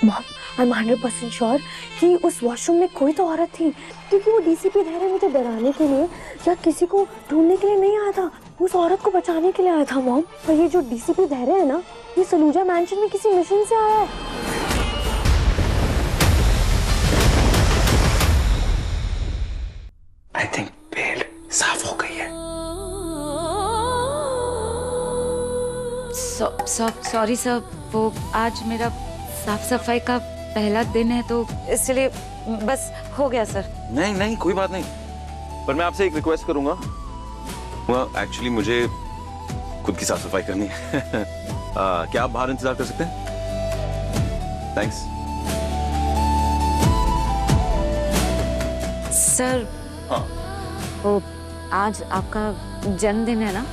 Mom, I am 100% sure कि उस washroom में कोई तो औरत थी, क्योंकि वो डीसीपी धैर्य मुझे डराने के लिए या किसी को ढूंढने के लिए नहीं आया था, उस औरत को बचाने के लिए आया था मॉम। और ये जो डीसीपी धैर्य है ना, ये सलूजा मैंशन में किसी मिशन से आया है। आई थिंक बेल साफ हो गई है। सॉरी सर, वो आज मेरा साफ सफाई का पहला दिन है तो इसलिए बस हो गया सर। नहीं नहीं कोई बात नहीं, पर मैं आपसे एक रिक्वेस्ट करूंगा। एक्चुअली मुझे खुद की साफ सफाई करनी है। क्या आप बाहर इंतजार कर सकते हैं? थैंक्स। सर हाँ, वो आज आपका जन्मदिन है ना,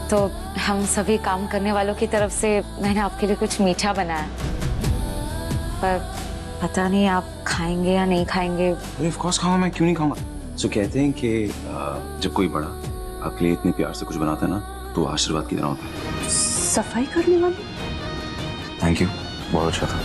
तो हम सभी काम करने वालों की तरफ से मैंने आपके लिए कुछ मीठा बनाया, पर पता नहीं आप खाएंगे या नहीं खाएंगे। ऑफ कोर्स खाऊंगा, मैं क्यों नहीं खाऊंगा। सो कहते हैं कि जब कोई बड़ा आपके लिए इतने प्यार से कुछ बनाता है ना, तो आशीर्वाद की तरह होता है। सफाई करने वाली? थैंक यू, बहुत अच्छा था।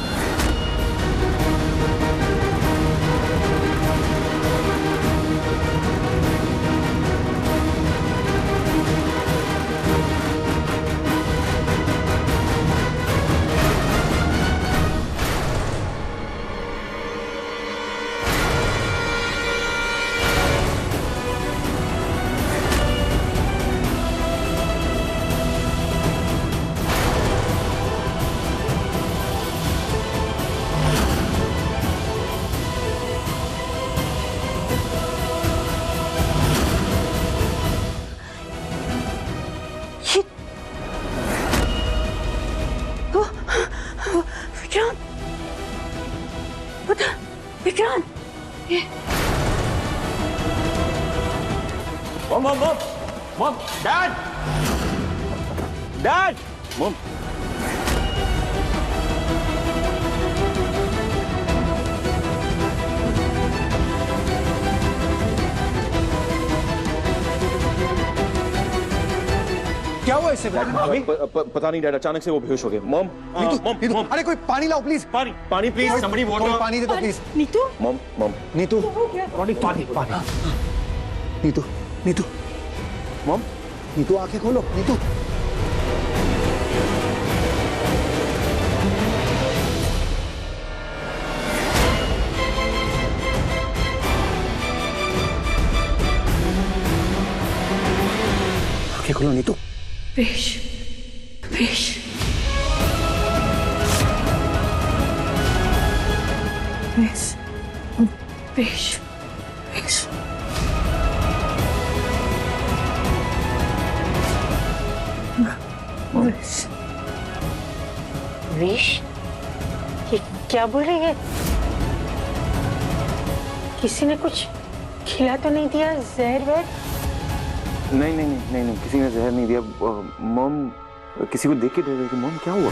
Vikrant, mom, dad, mom. क्या हुआ इससे? भाभी पता नहीं डैड, अचानक से वो बेहोश हो गए। मॉम, नीतू, अरे कोई पानी लाओ प्लीज। पानी प्लीज, somebody water। पानी दे दो प्लीज। नीतू, मॉम, नीतू, पानी। नीतू, मॉम, नीतू आंखें खोलो। नीतू, आंखें खोलो नीतू। पेश पेश पेश पेश पेश। विश, ये क्या बोल रही है? किसी ने कुछ खिला तो नहीं दिया? जहर वहर? नहीं, किसी ने जहर नहीं दिया। मॉम किसी को देख के डर गई थी। मॉम क्या हुआ?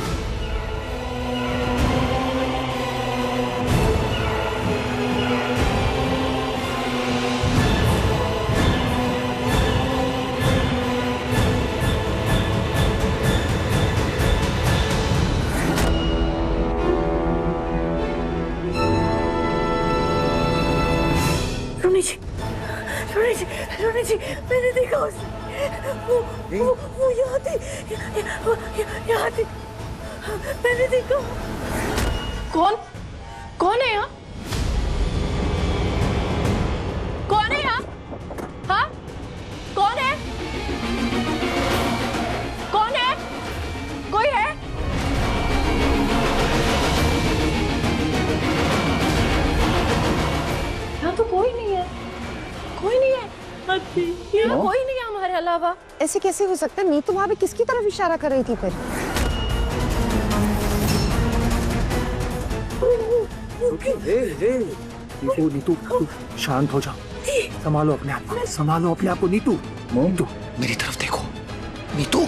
रोनी जी, मैंने देखा उसे, वो यहाँ थी, यहाँ थी, मैंने देखा। कौन है यहाँ? कौन है यहाँ? हाँ, कौन है? कौन है? कोई है? यहाँ तो कोई नहीं है, कोई नहीं है। यहाँ कोई नहीं है हमारे अलावा। ऐसे कैसे हो सकता है? नीतू भाभी किसकी तरफ इशारा कर रही थी फिर? नीतू, शांत हो जाओ, संभालो अपने आप को, संभालो अपने आप को। नीतू, नीतू मेरी तरफ देखो। नीतू,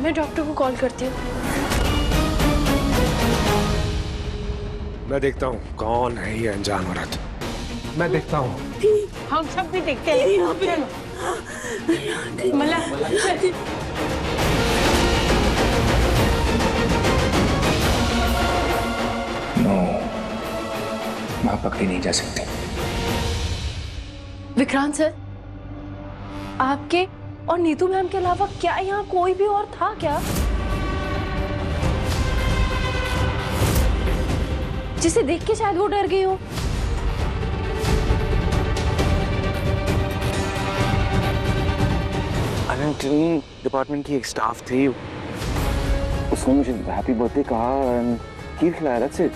मैं डॉक्टर को कॉल करती हूँ। मैं देखता हूँ कौन है ये अनजान औरत। मैं देखता हूँ। हम सब भी देखते हैं। चलो। मला आप पकड़ी नहीं जा सकती। विक्रांत सर, आपके और नीतू मैम के अलावा क्या यहाँ कोई भी और था क्या, जिसे देख के शायद वो डर गई हो? क्लीनिंग डिपार्टमेंट की एक स्टाफ थी, उसने मुझे हैप्पी बर्थडे कहा और खीर खिलाया। That's it.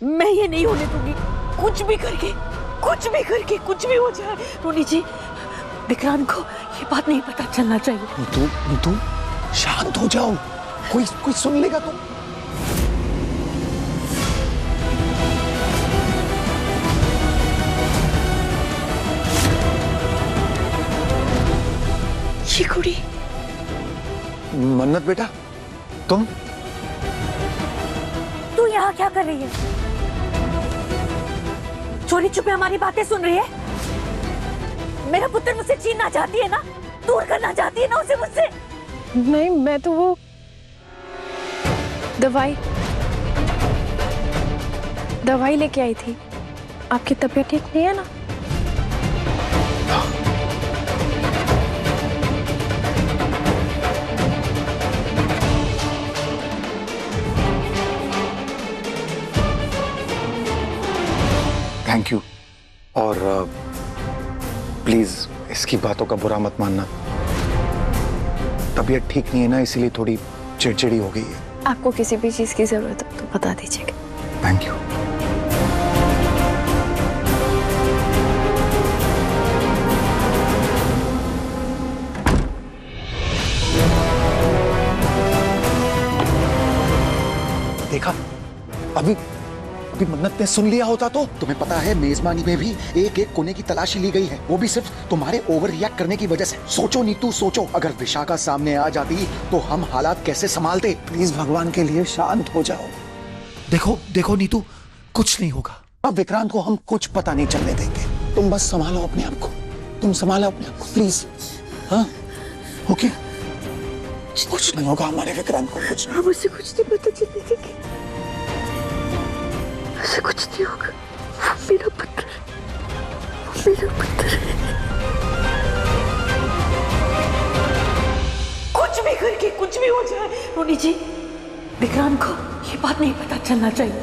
मैं ये नहीं होने दूंगी, कुछ भी करके कुछ भी हो जाए। रोनी जी, विक्रांत को ये बात नहीं पता चलना चाहिए। नीतू शांत हो जाओ, कोई सुन लेगा तो। ये कुड़ी। मन्नत बेटा, तुम तू यहाँ क्या कर रही है? चोरी छुपे हमारी बातें सुन रही है? मेरा पुत्र मुझसे छीनना चाहती है ना, दूर करना चाहती है ना उसे मुझसे। नहीं, मैं तो वो दवाई लेके आई थी। आपकी तबीयत ठीक नहीं है ना? Thank you. और प्लीज इसकी बातों का बुरा मत मानना। तबीयत ठीक नहीं है ना, इसीलिए थोड़ी चिड़चिड़ी हो गई है। आपको किसी भी चीज की जरूरत हो तो बता दीजिएगा। Thank you. देखा, अभी मन्नत ने सुन लिया होता तो। तुम्हें पता है मेजबानी में भी एक एक कोने की तलाशी ली गई है, वो भी सिर्फ तुम्हारे ओवर रिएक्ट करने की वजह से। सोचो नीतू सोचो, अगर विशाखा सामने आ जाती तो हम हालात कैसे संभालते। प्लीज भगवान के लिए शांत हो जाओ। देखो नीतू, कुछ नहीं होगा। अब विक्रांत को हम कुछ पता नहीं चलने देंगे। तुम बस संभालो अपने आप को, प्लीज। हाँ ओके, कुछ नहीं होगा हमारे विक्रांत को, कुछ नहीं। मुझसे कुछ नहीं पता चलने देंगे, ऐसे कुछ नहीं होगा। वो मेरा पुत्र है। कुछ भी करके कुछ भी हो जाए रोनी जी, विक्रांत को ये बात नहीं पता चलना चाहिए।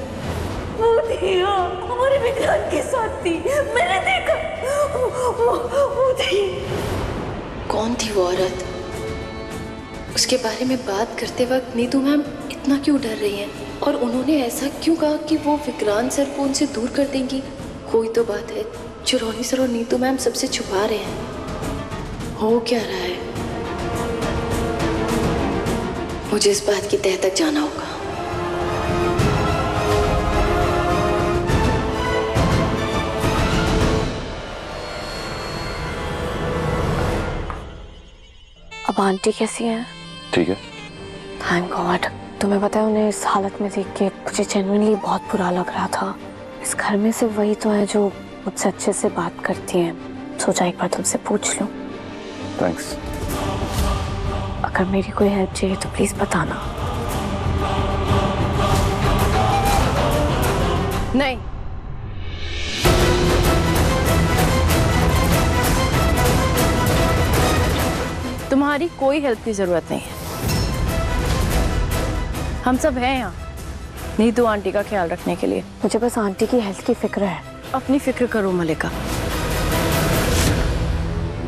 वो थी, हमारे विक्रांत के साथ थी, मैंने देखा। वो थी। कौन थी वो औरत? उसके बारे में बात करते वक्त नीतू मैम इतना क्यों डर रही हैं? और उन्होंने ऐसा क्यों कहा कि वो विक्रांत सर को उनसे दूर कर देंगी? कोई तो बात है जो रोनी सर और नीतू मैम सबसे छुपा रहे हैं। हो क्या रहा है? मुझे इस बात की तह तक जाना होगा। अब आंटी कैसी हैं? ठीक है। Thank God. तुम्हें पता है, उन्हें इस हालत में देख के मुझे जेन्युइनली बहुत बुरा लग रहा था। इस घर में सिर्फ वही तो है जो मुझसे अच्छे से बात करती है। सोचा एक बार तुमसे पूछ लूं। थैंक्स। अगर मेरी कोई हेल्प चाहिए तो प्लीज बताना। नहीं, तुम्हारी कोई हेल्प की जरूरत नहीं है। हम सब हैं यहाँ नीतू आंटी का ख्याल रखने के लिए। मुझे बस आंटी की हेल्थ की फिक्र है। अपनी फिक्र करो मलिका,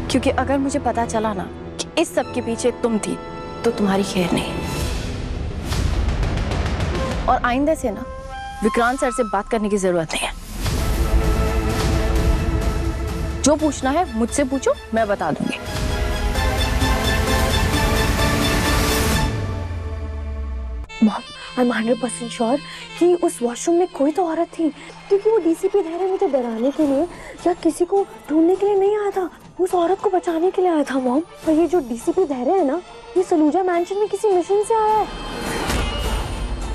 क्योंकि अगर मुझे पता चला ना कि इस सब के पीछे तुम थी तो तुम्हारी खैर नहीं। और आइंदा से ना विक्रांत सर से बात करने की जरूरत नहीं है। जो पूछना है मुझसे पूछो, मैं बता दूंगी। मॉम, आई एम 100% श्योर कि उस वॉशरूम में कोई तो औरत थी, क्योंकि वो डीसीपी धैर्य मुझे डराने के लिए या किसी को ढूंढने के लिए नहीं आया था, उस औरत को बचाने के लिए आया था मॉम। और ये जो डीसीपी धैर्य है ना, ये सलूजा मैंशन में किसी मिशन से आया है।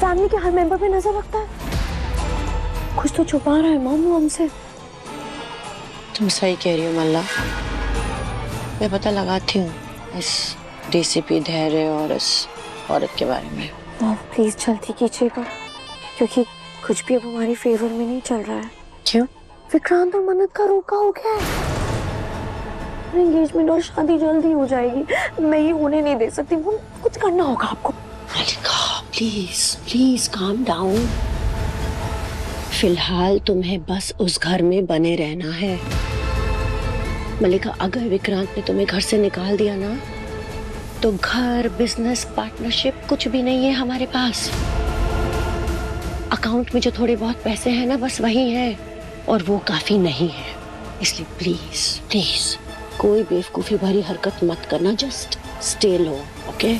फैमिली के हर मेंबर पे नजर रखता है। कुछ तो छुपा रहा है मॉम वो हमसे। तुम सही कह रही हो मल्ला। मैं पता लगाती हूँ इस डीसीपी धैर्य और इस औरत के बारे में। मॉम प्लीज जल्दी कीजिएगा, क्योंकि कुछ भी अब हमारी फेवर में नहीं चल रहा है। क्यों? विक्रांत और मन्नत का रोका हो गया है। एंगेजमेंट और शादी जल्दी हो जाएगी, मैं ये होने नहीं दे सकती। मॉम कुछ करना होगा आपको। मलिका प्लीज प्लीज काम डाउन। फिलहाल तुम्हें बस उस घर में बने रहना है। मलिका, अगर विक्रांत ने तुम्हें घर से निकाल दिया ना, तो घर, बिजनेस, पार्टनरशिप कुछ भी नहीं है हमारे पास। अकाउंट में जो थोड़े बहुत पैसे हैं ना, बस वही है, और वो काफी नहीं है। इसलिए प्लीज प्लीज कोई बेवकूफी भरी हरकत मत करना। जस्ट स्टे लो, ओके?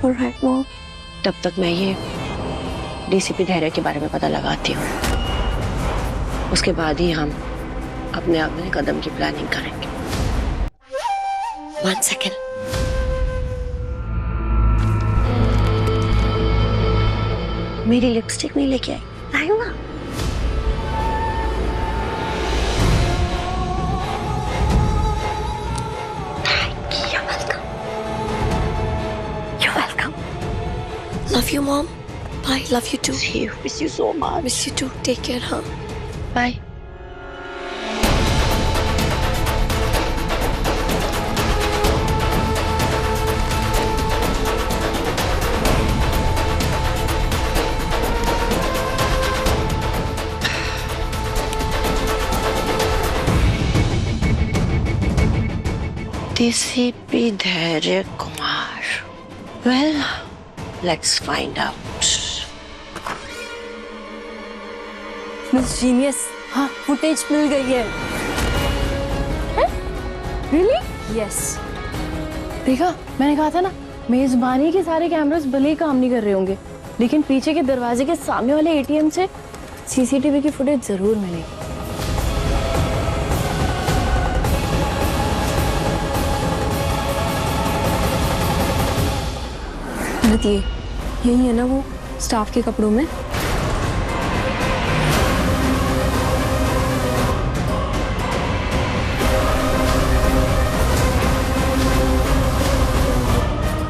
Alright mom. तब तक मैं ये डीसीपी धैर्य के बारे में पता लगाती हूँ। उसके बाद ही हम अपने अगले कदम की प्लानिंग करेंगे। 1 सेकेंड। मेरी लिपस्टिक नहीं लेके आई? लाइयो ना। You're welcome. Love you, Mom. Bye. Love you too. Miss you so much. Miss you too. Take care, huh? Bye. DCP Dhairya Kumar. Well, let's find out. Miss genius, हाँ फुटेज मिल गई है। रियली? यस। देखा, मैंने कहा था ना, मेजबानी के सारे कैमरास भले ही काम नहीं कर रहे होंगे, लेकिन पीछे के दरवाजे के सामने वाले एटीएम से सीसीटीवी की फुटेज जरूर मिलेगी। यही है ना वो स्टाफ के कपड़ों में?